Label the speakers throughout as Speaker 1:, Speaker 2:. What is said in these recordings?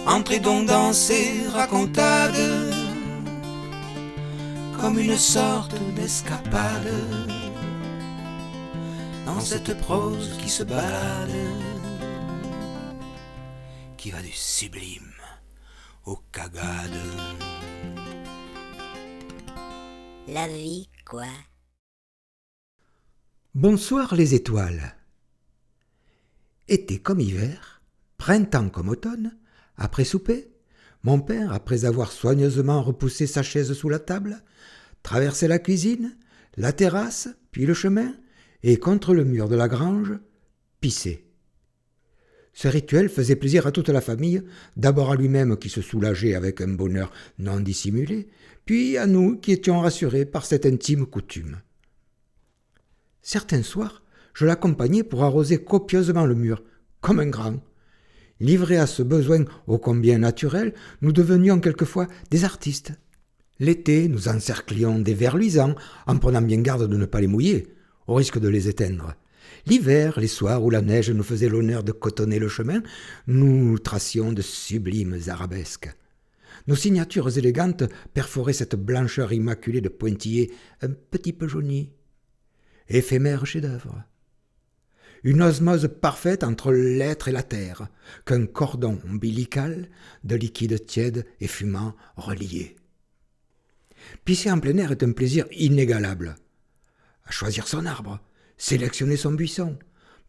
Speaker 1: Entrez donc dans ces racontades, comme une sorte d'escapade, dans cette prose qui se balade, qui va du sublime au cagade.
Speaker 2: La vie, quoi.
Speaker 3: Bonsoir les étoiles. Été comme hiver, printemps comme automne, après souper, mon père, après avoir soigneusement repoussé sa chaise sous la table, traversait la cuisine, la terrasse, puis le chemin, et contre le mur de la grange, pissait. Ce rituel faisait plaisir à toute la famille, d'abord à lui-même qui se soulageait avec un bonheur non dissimulé, puis à nous qui étions rassurés par cette intime coutume. Certains soirs, je l'accompagnais pour arroser copieusement le mur, comme un grand. Livrés à ce besoin ô combien naturel, nous devenions quelquefois des artistes. L'été, nous encerclions des vers luisants, en prenant bien garde de ne pas les mouiller, au risque de les éteindre. L'hiver, les soirs où la neige nous faisait l'honneur de cotonner le chemin, nous tracions de sublimes arabesques. Nos signatures élégantes perforaient cette blancheur immaculée de pointillés un petit peu jaunis. Éphémère chef-d'œuvre. Une osmose parfaite entre l'être et la terre, qu'un cordon ombilical de liquide tiède et fumant relié. Pisser en plein air est un plaisir inégalable. À choisir son arbre, sélectionner son buisson,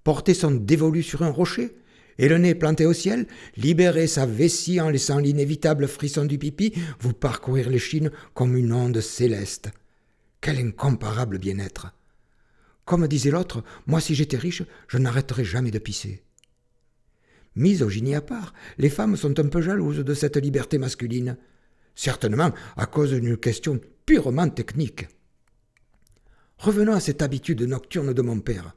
Speaker 3: porter son dévolu sur un rocher, et le nez planté au ciel, libérer sa vessie en laissant l'inévitable frisson du pipi vous parcourir l'échine comme une onde céleste. Quel incomparable bien-être! Comme disait l'autre, moi si j'étais riche, je n'arrêterais jamais de pisser. Misogynie à part, les femmes sont un peu jalouses de cette liberté masculine, certainement à cause d'une question purement technique. Revenons à cette habitude nocturne de mon père.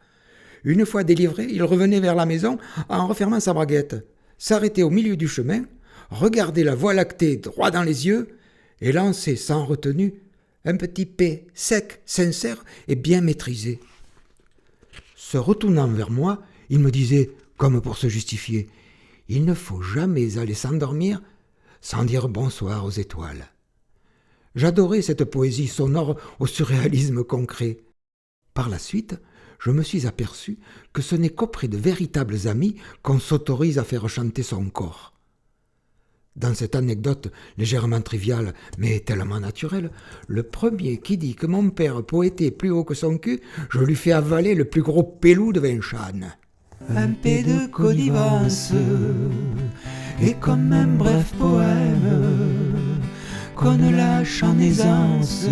Speaker 3: Une fois délivré, il revenait vers la maison en refermant sa braguette, s'arrêtait au milieu du chemin, regardait la voie lactée droit dans les yeux et lançait sans retenue un petit P sec, sincère et bien maîtrisé. Se retournant vers moi, il me disait, comme pour se justifier, « Il ne faut jamais aller s'endormir sans dire bonsoir aux étoiles. » J'adorais cette poésie sonore au surréalisme concret. Par la suite, je me suis aperçu que ce n'est qu'auprès de véritables amis qu'on s'autorise à faire chanter son corps. Dans cette anecdote légèrement triviale, mais tellement naturelle, le premier qui dit que mon père poétait plus haut que son cul, je lui fais avaler le plus gros pélou de Vinchane.
Speaker 1: Un peu de connivence, et comme un bref poème, qu'on ne lâche en aisance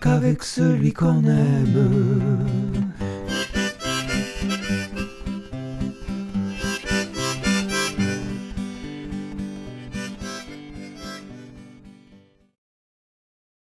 Speaker 1: qu'avec celui qu'on aime.